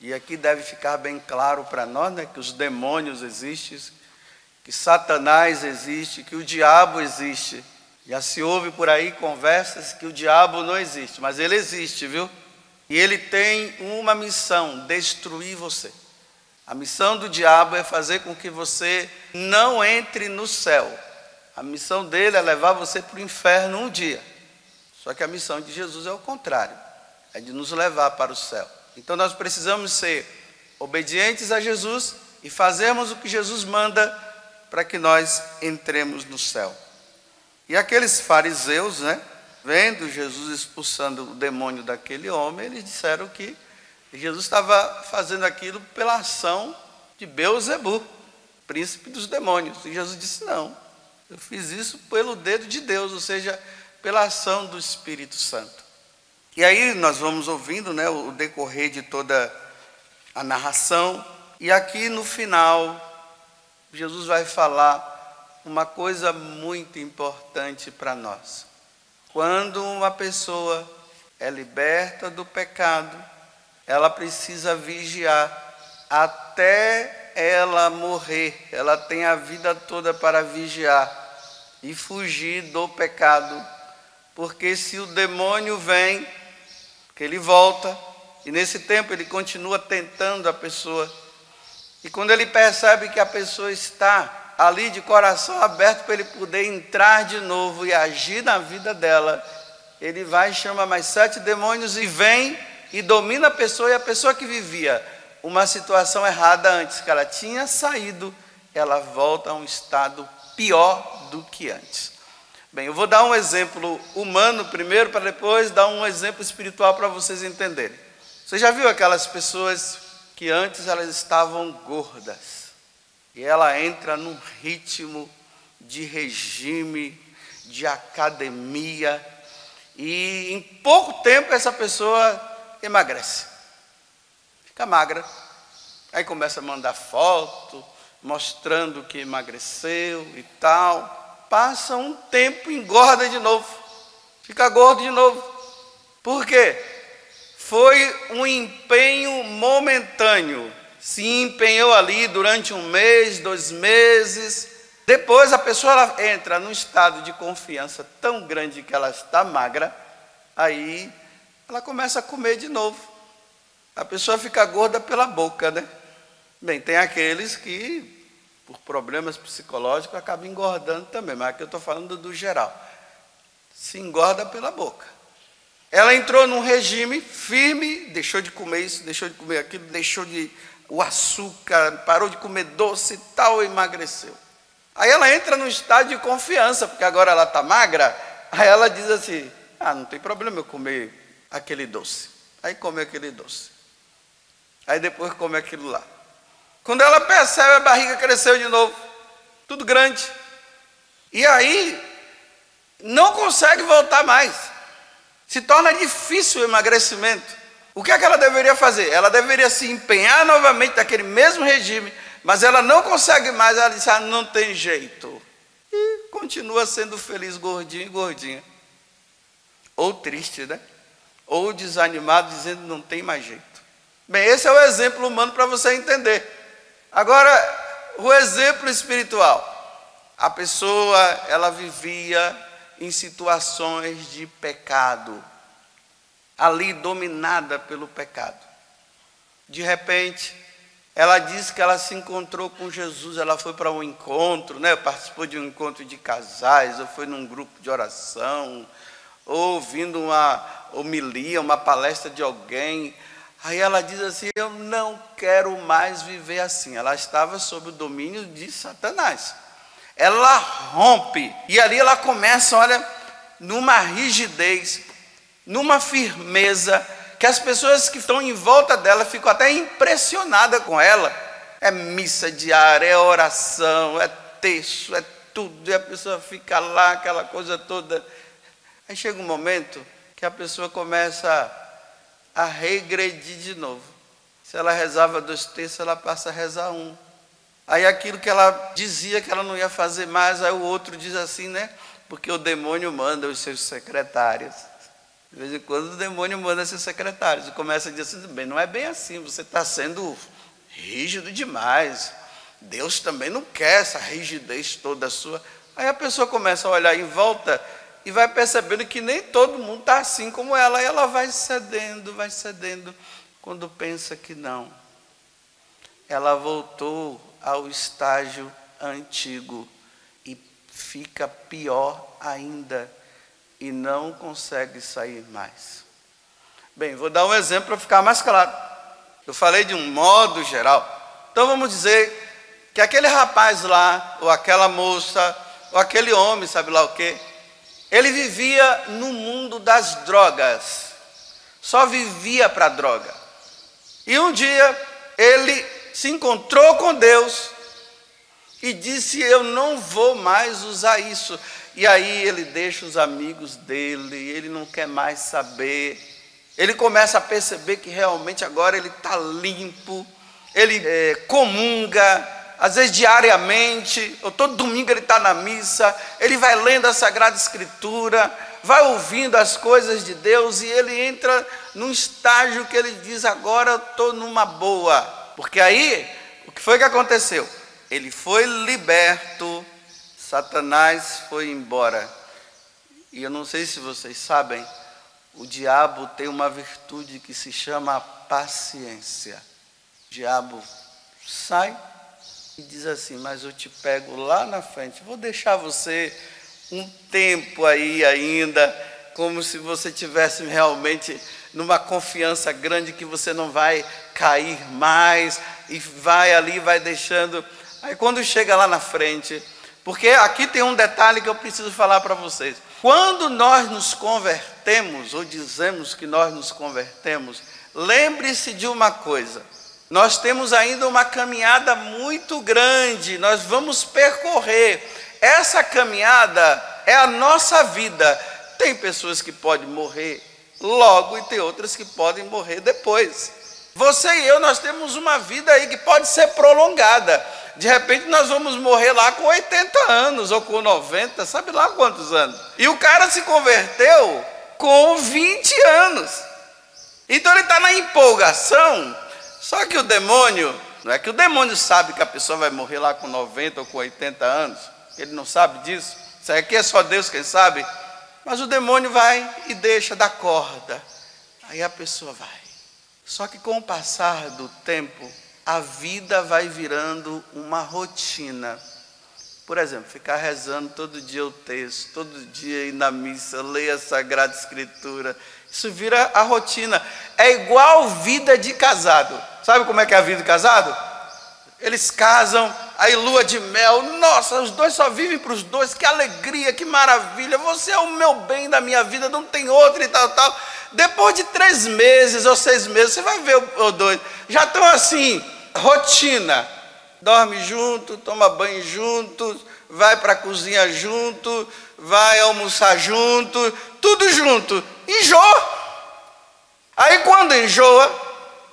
E aqui deve ficar bem claro para nós, né, que os demônios existem, que Satanás existe, que o diabo existe. Já se ouve por aí conversas que o diabo não existe, mas ele existe, viu? E ele tem uma missão: destruir você. A missão do diabo é fazer com que você não entre no céu. A missão dele é levar você para o inferno um dia. Só que a missão de Jesus é o contrário, é de nos levar para o céu. Então nós precisamos ser obedientes a Jesus e fazermos o que Jesus manda para que nós entremos no céu. E aqueles fariseus, né, vendo Jesus expulsando o demônio daquele homem, eles disseram que Jesus estava fazendo aquilo pela ação de Beelzebú, príncipe dos demônios. E Jesus disse: não, eu fiz isso pelo dedo de Deus, ou seja, pela ação do Espírito Santo. E aí nós vamos ouvindo, né, o decorrer de toda a narração. E aqui no final, Jesus vai falar uma coisa muito importante para nós. Quando uma pessoa é liberta do pecado, ela precisa vigiar até ela morrer. Ela tem a vida toda para vigiar e fugir do pecado. Porque se o demônio vem, que ele volta, e nesse tempo ele continua tentando a pessoa. E quando ele percebe que a pessoa está ali de coração aberto para ele poder entrar de novo e agir na vida dela, ele vai e chama mais 7 demônios e vem e domina a pessoa. E a pessoa que vivia uma situação errada antes, que ela tinha saído, ela volta a um estado pior do que antes. Bem, eu vou dar um exemplo humano primeiro, para depois dar um exemplo espiritual para vocês entenderem. Você já viu aquelas pessoas que antes elas estavam gordas, e ela entra num ritmo de regime, de academia, e em pouco tempo essa pessoa emagrece, fica magra, aí começa a mandar foto, mostrando que emagreceu e tal. Passa um tempo, engorda de novo, fica gordo de novo. Por quê? Foi um empenho momentâneo. Se empenhou ali durante 1 mês, 2 meses. Depois a pessoa ela entra num estado de confiança tão grande que ela está magra, aí ela começa a comer de novo. A pessoa fica gorda pela boca, né? Bem, tem aqueles que, por problemas psicológicos, acaba engordando também, mas aqui eu estou falando do geral. Se engorda pela boca. Ela entrou num regime firme, deixou de comer isso, deixou de comer aquilo, deixou de o açúcar, parou de comer doce e tal, emagreceu. Aí ela entra num estado de confiança, porque agora ela está magra, aí ela diz assim: ah, não tem problema eu comer aquele doce. Aí come aquele doce. Aí depois come aquilo lá. Quando ela percebe, a barriga cresceu de novo, tudo grande. E aí, não consegue voltar mais. Se torna difícil o emagrecimento. O que é que ela deveria fazer? Ela deveria se empenhar novamente naquele mesmo regime, mas ela não consegue mais. Ela diz: ah, não tem jeito. E continua sendo feliz, gordinho e gordinha. Ou triste, né? Ou desanimado, dizendo não tem mais jeito. Bem, esse é o exemplo humano para você entender. Agora, o exemplo espiritual. A pessoa, ela vivia em situações de pecado, ali dominada pelo pecado. De repente, ela disse que ela se encontrou com Jesus, ela foi para um encontro, né? Participou de um encontro de casais, ou foi num grupo de oração, ou ouvindo uma homilia, uma palestra de alguém. Aí ela diz assim: eu não quero mais viver assim. Ela estava sob o domínio de Satanás. Ela rompe, e ali ela começa, olha, numa rigidez, numa firmeza, que as pessoas que estão em volta dela ficam até impressionadas com ela. É missa diária, é oração, é texto, é tudo, e a pessoa fica lá, aquela coisa toda. Aí chega um momento que a pessoa começa a regredir de novo. Se ela rezava 2 terços, ela passa a rezar 1. Aí aquilo que ela dizia que ela não ia fazer mais, aí o outro diz assim, né? Porque o demônio manda os seus secretários. De vez em quando o demônio manda seus secretários e começa a dizer assim, bem, não é bem assim, você está sendo rígido demais. Deus também não quer essa rigidez toda sua. Aí a pessoa começa a olhar em volta e vai percebendo que nem todo mundo está assim como ela. E ela vai cedendo. Quando pensa que não, ela voltou ao estágio antigo e fica pior ainda e não consegue sair mais. Bem, vou dar um exemplo para ficar mais claro. Eu falei de um modo geral. Então vamos dizer que aquele rapaz lá, ou aquela moça, ou aquele homem, sabe lá o quê? Ele vivia no mundo das drogas. Só vivia para a droga. E um dia ele se encontrou com Deus e disse, eu não vou mais usar isso. E aí ele deixa os amigos dele, ele não quer mais saber. Ele começa a perceber que realmente agora ele está limpo. Ele comunga, às vezes diariamente, ou todo domingo ele está na missa. Ele vai lendo a Sagrada Escritura, vai ouvindo as coisas de Deus. E ele entra num estágio que ele diz, agora eu estou numa boa. Porque aí, o que foi que aconteceu? Ele foi liberto, Satanás foi embora. E eu não sei se vocês sabem, o diabo tem uma virtude que se chama paciência. O diabo sai e diz assim, mas eu te pego lá na frente, vou deixar você um tempo aí ainda, como se você tivesse realmente numa confiança grande que você não vai cair mais, e vai ali, vai deixando. Aí quando chega lá na frente, porque aqui tem um detalhe que eu preciso falar para vocês. Quando nós nos convertemos, ou dizemos que nós nos convertemos, lembre-se de uma coisa. Nós temos ainda uma caminhada muito grande, nós vamos percorrer. Essa caminhada é a nossa vida. Tem pessoas que podem morrer logo e tem outras que podem morrer depois. Você e eu, nós temos uma vida aí que pode ser prolongada. De repente nós vamos morrer lá com 80 anos ou com 90, sabe lá quantos anos. E o cara se converteu com 20 anos. Então ele está na empolgação. Só que o demônio, não é que o demônio sabe que a pessoa vai morrer lá com 90 ou com 80 anos. Ele não sabe disso. Isso aqui é só Deus quem sabe. Mas o demônio vai e deixa da corda. Aí a pessoa vai. Só que com o passar do tempo, a vida vai virando uma rotina. Por exemplo, ficar rezando todo dia o texto, todo dia ir na missa, ler a Sagrada Escritura. Isso vira a rotina. É igual vida de casado. Sabe como é que é a vida de casado? Eles casam, aí lua de mel. Nossa, os dois só vivem para os dois. Que alegria, que maravilha. Você é o meu bem da minha vida, não tem outro e tal. Depois de 3 meses ou 6 meses, você vai ver os dois. Já estão assim, rotina. Dorme junto, toma banho junto, vai para a cozinha junto, vai almoçar junto, tudo junto. Enjoa. Aí quando enjoa,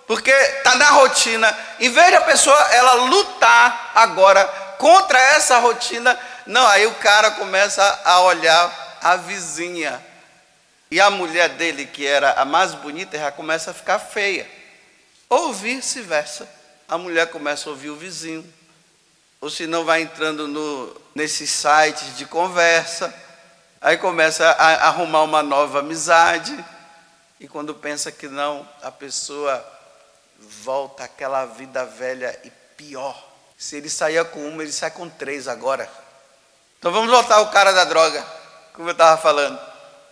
porque está na rotina, em vez de a pessoa ela lutar agora contra essa rotina, não, aí o cara começa a olhar a vizinha. E a mulher dele, que era a mais bonita, já começa a ficar feia. Ou vice-versa. A mulher começa a ouvir o vizinho. Ou se não, vai entrando nesses sites de conversa. Aí começa a arrumar uma nova amizade. E quando pensa que não, a pessoa volta àquela vida velha e pior. Se ele saía com uma, ele sai com 3 agora. Então vamos voltar ao cara da droga, como eu estava falando.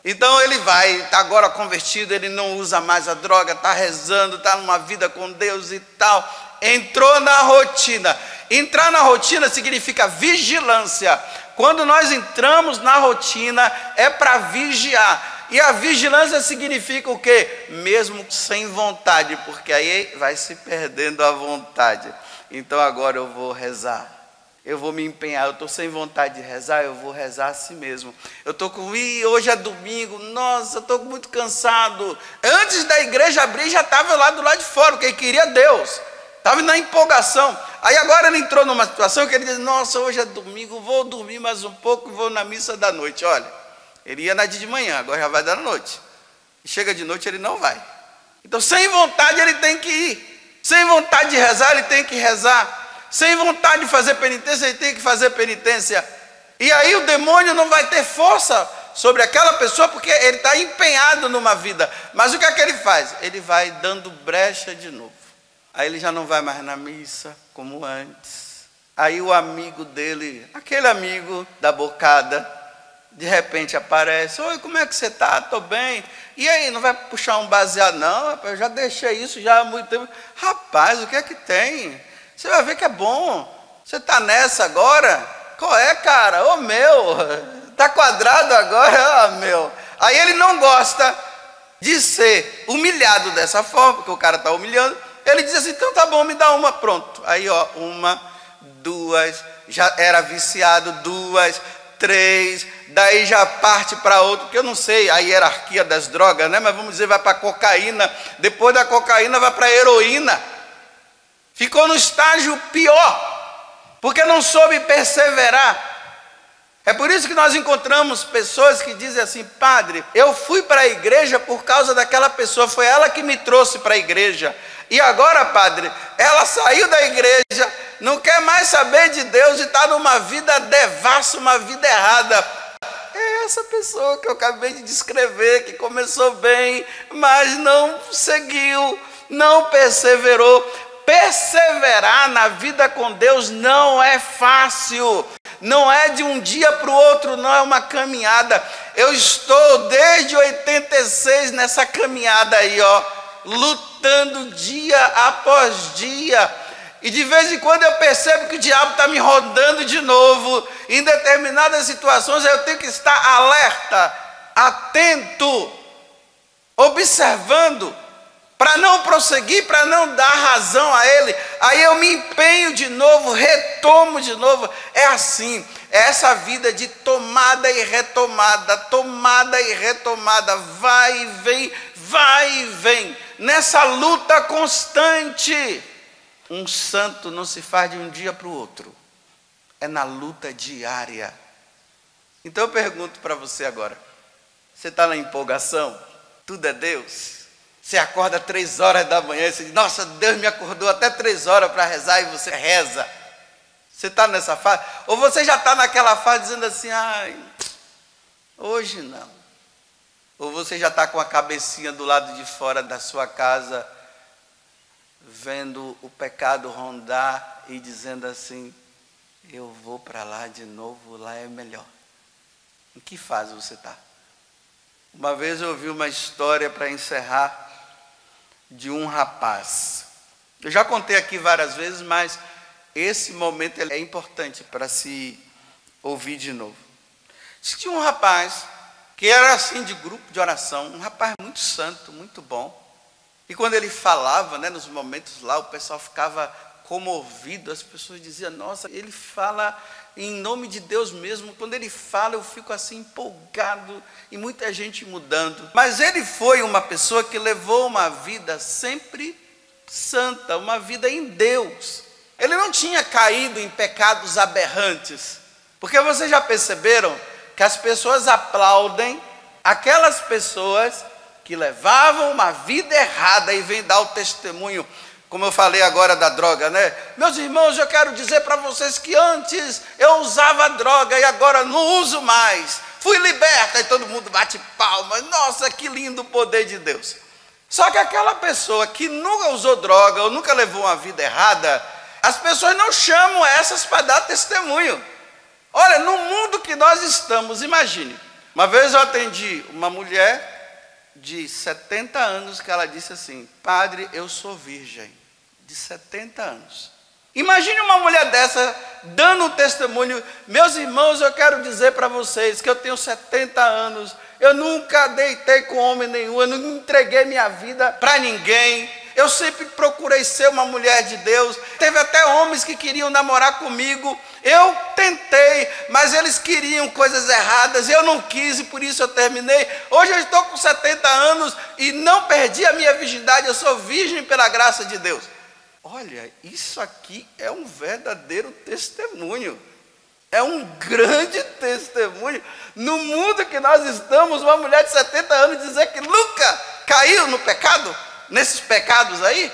Então ele vai, está agora convertido, ele não usa mais a droga, está rezando, está numa vida com Deus e tal. Entrou na rotina. Entrar na rotina significa vigilância. Quando nós entramos na rotina, é para vigiar. E a vigilância significa o quê? Mesmo sem vontade, porque aí vai se perdendo a vontade. Então agora eu vou rezar. Eu vou me empenhar, eu estou sem vontade de rezar, eu vou rezar a si mesmo. Eu estou com, hoje é domingo, nossa, eu estou muito cansado. Antes da igreja abrir, já estava lá do lado de fora, porque ele queria Deus. Estava na empolgação. Aí agora ele entrou numa situação que ele diz, nossa, hoje é domingo, vou dormir mais um pouco e vou na missa da noite. Olha, ele ia na de manhã, agora já vai dar na noite. E chega de noite, ele não vai. Então, sem vontade, ele tem que ir. Sem vontade de rezar, ele tem que rezar. Sem vontade de fazer penitência, ele tem que fazer penitência. E aí o demônio não vai ter força sobre aquela pessoa, porque ele está empenhado numa vida. Mas o que é que ele faz? Ele vai dando brecha de novo. Aí ele já não vai mais na missa, como antes. Aí o amigo dele, aquele amigo da bocada, de repente aparece. Oi, como é que você está? Estou bem. E aí, não vai puxar um baseado? Não, rapaz, eu já deixei isso já há muito tempo. Rapaz, o que é que tem? Você vai ver que é bom. Você está nessa agora? Qual é, cara? Ô, meu, está quadrado agora? Ô, meu. Aí ele não gosta de ser humilhado dessa forma, porque o cara está humilhando. Ele diz assim, então tá bom, me dá uma, pronto. Aí, ó, uma, duas, já era viciado, duas, três, daí já parte para outro, que eu não sei a hierarquia das drogas, né? Mas vamos dizer, vai para cocaína, depois da cocaína vai para heroína. Ficou no estágio pior, porque não soube perseverar. É por isso que nós encontramos pessoas que dizem assim, padre, eu fui para a igreja por causa daquela pessoa, foi ela que me trouxe para a igreja. E agora, padre, ela saiu da igreja, não quer mais saber de Deus e está numa vida devassa, uma vida errada. É essa pessoa que eu acabei de descrever, que começou bem, mas não seguiu, não perseverou. Perseverar na vida com Deus não é fácil, não é de um dia para o outro, não é uma caminhada. Eu estou desde 86 nessa caminhada aí, ó, lutando dia após dia. E de vez em quando eu percebo que o diabo está me rodando de novo. Em determinadas situações eu tenho que estar alerta, atento, observando, para não prosseguir, para não dar razão a ele. Aí eu me empenho de novo, retomo de novo. É assim, é essa vida de tomada e retomada, vai e vem, vai e vem, nessa luta constante. Um santo não se faz de um dia para o outro, é na luta diária. Então eu pergunto para você agora, você está na empolgação? Tudo é Deus? Você acorda 3 horas da manhã e você diz, nossa, Deus me acordou até 3 horas para rezar, e você reza. Você está nessa fase? Ou você já está naquela fase dizendo assim, ai, hoje não. Ou você já está com a cabecinha do lado de fora da sua casa, vendo o pecado rondar e dizendo assim, eu vou para lá de novo, lá é melhor. Em que fase você está? Uma vez eu ouvi uma história para encerrar de um rapaz. Eu já contei aqui várias vezes, mas esse momento é importante para se ouvir de novo. Tinha um rapaz que era assim de grupo de oração, um rapaz muito santo, muito bom. E quando ele falava, né, nos momentos lá, o pessoal ficava comovido, as pessoas diziam, nossa, ele fala em nome de Deus mesmo. Quando ele fala, eu fico assim empolgado, e muita gente mudando. Mas ele foi uma pessoa que levou uma vida sempre santa, uma vida em Deus. Ele não tinha caído em pecados aberrantes, porque vocês já perceberam que as pessoas aplaudem aquelas pessoas que levavam uma vida errada e vêm dar o testemunho, como eu falei agora da droga, né? Meus irmãos, eu quero dizer para vocês que antes eu usava droga e agora não uso mais. Fui liberta, e todo mundo bate palmas. Nossa, que lindo o poder de Deus. Só que aquela pessoa que nunca usou droga ou nunca levou uma vida errada, as pessoas não chamam essas para dar testemunho. Olha, no mundo que nós estamos, imagine. Uma vez eu atendi uma mulher de 70 anos que ela disse assim, padre, eu sou virgem, de 70 anos. Imagine uma mulher dessa dando um testemunho, meus irmãos, eu quero dizer para vocês que eu tenho 70 anos, eu nunca deitei com homem nenhum, eu não entreguei minha vida para ninguém, eu sempre procurei ser uma mulher de Deus. Teve até homens que queriam namorar comigo, eu tentei, mas eles queriam coisas erradas, eu não quis e por isso eu terminei. Hoje eu estou com 70 anos e não perdi a minha virgindade, eu sou virgem pela graça de Deus. Olha, isso aqui é um verdadeiro testemunho. É um grande testemunho. No mundo que nós estamos, uma mulher de 70 anos dizer que nunca caiu no pecado, nesses pecados aí.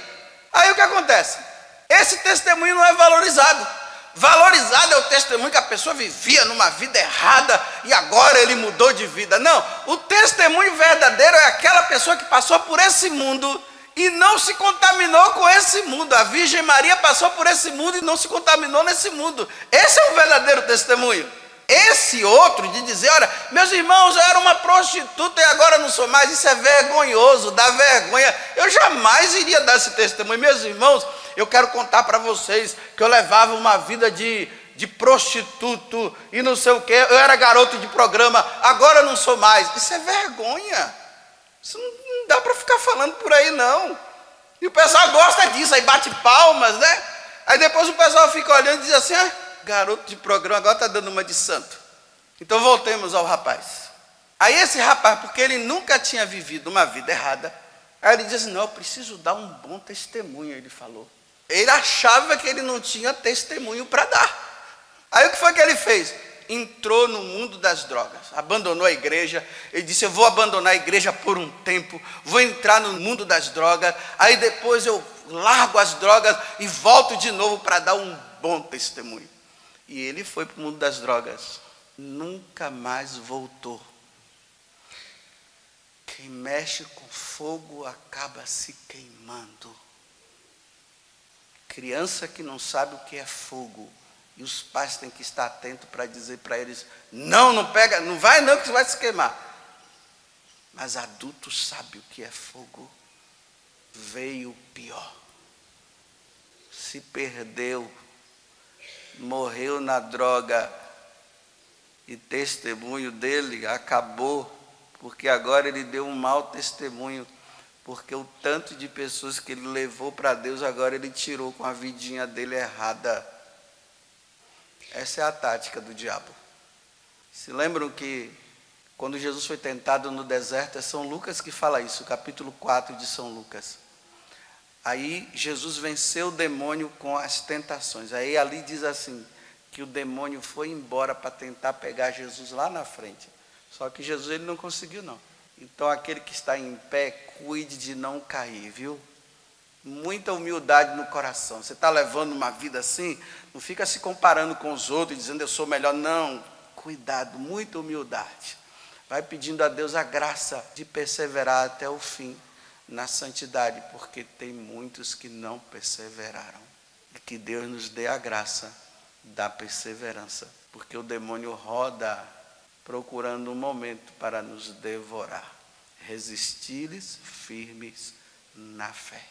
Aí o que acontece? Esse testemunho não é valorizado. Valorizado é o testemunho que a pessoa vivia numa vida errada e agora ele mudou de vida. Não, o testemunho verdadeiro é aquela pessoa que passou por esse mundo e não se contaminou com esse mundo. A Virgem Maria passou por esse mundo e não se contaminou nesse mundo. Esse é o verdadeiro testemunho. Esse outro de dizer, olha, meus irmãos, eu era uma prostituta e agora não sou mais, isso é vergonhoso, dá vergonha. Eu jamais iria dar esse testemunho. Meus irmãos, eu quero contar para vocês que eu levava uma vida de prostituto e não sei o quê, eu era garoto de programa, agora não sou mais. Isso é vergonha. Isso não dá para ficar falando por aí, não. E o pessoal gosta disso, aí bate palmas, né? Aí depois o pessoal fica olhando e diz assim, garoto de programa, agora está dando uma de santo. Então voltemos ao rapaz. Aí esse rapaz, porque ele nunca tinha vivido uma vida errada, aí ele diz assim, não, eu preciso dar um bom testemunho, ele falou. Ele achava que ele não tinha testemunho para dar. Aí o que foi que ele fez? Entrou no mundo das drogas, abandonou a igreja. Ele disse, eu vou abandonar a igreja por um tempo, vou entrar no mundo das drogas, aí depois eu largo as drogas e volto de novo para dar um bom testemunho. E ele foi para o mundo das drogas, nunca mais voltou. Quem mexe com fogo acaba se queimando. Criança que não sabe o que é fogo, e os pais têm que estar atentos para dizer para eles, não pega, não vai não que você vai se queimar. Mas adulto sabe o que é fogo. Veio pior. Se perdeu, morreu na droga, e testemunho dele acabou, porque agora ele deu um mau testemunho, porque o tanto de pessoas que ele levou para Deus, agora ele tirou com a vidinha dele errada. Essa é a tática do diabo. Se lembram que quando Jesus foi tentado no deserto, é São Lucas que fala isso, capítulo 4 de São Lucas. Aí Jesus venceu o demônio com as tentações. Aí ali diz assim, que o demônio foi embora para tentar pegar Jesus lá na frente. Só que Jesus ele não conseguiu não. Então aquele que está em pé, cuide de não cair, viu? Muita humildade no coração. Você está levando uma vida assim, não fica se comparando com os outros, dizendo eu sou melhor. Não, cuidado, muita humildade. Vai pedindo a Deus a graça de perseverar até o fim na santidade, porque tem muitos que não perseveraram. E que Deus nos dê a graça da perseverança, porque o demônio roda procurando um momento para nos devorar. Resistir-lhes firmes na fé.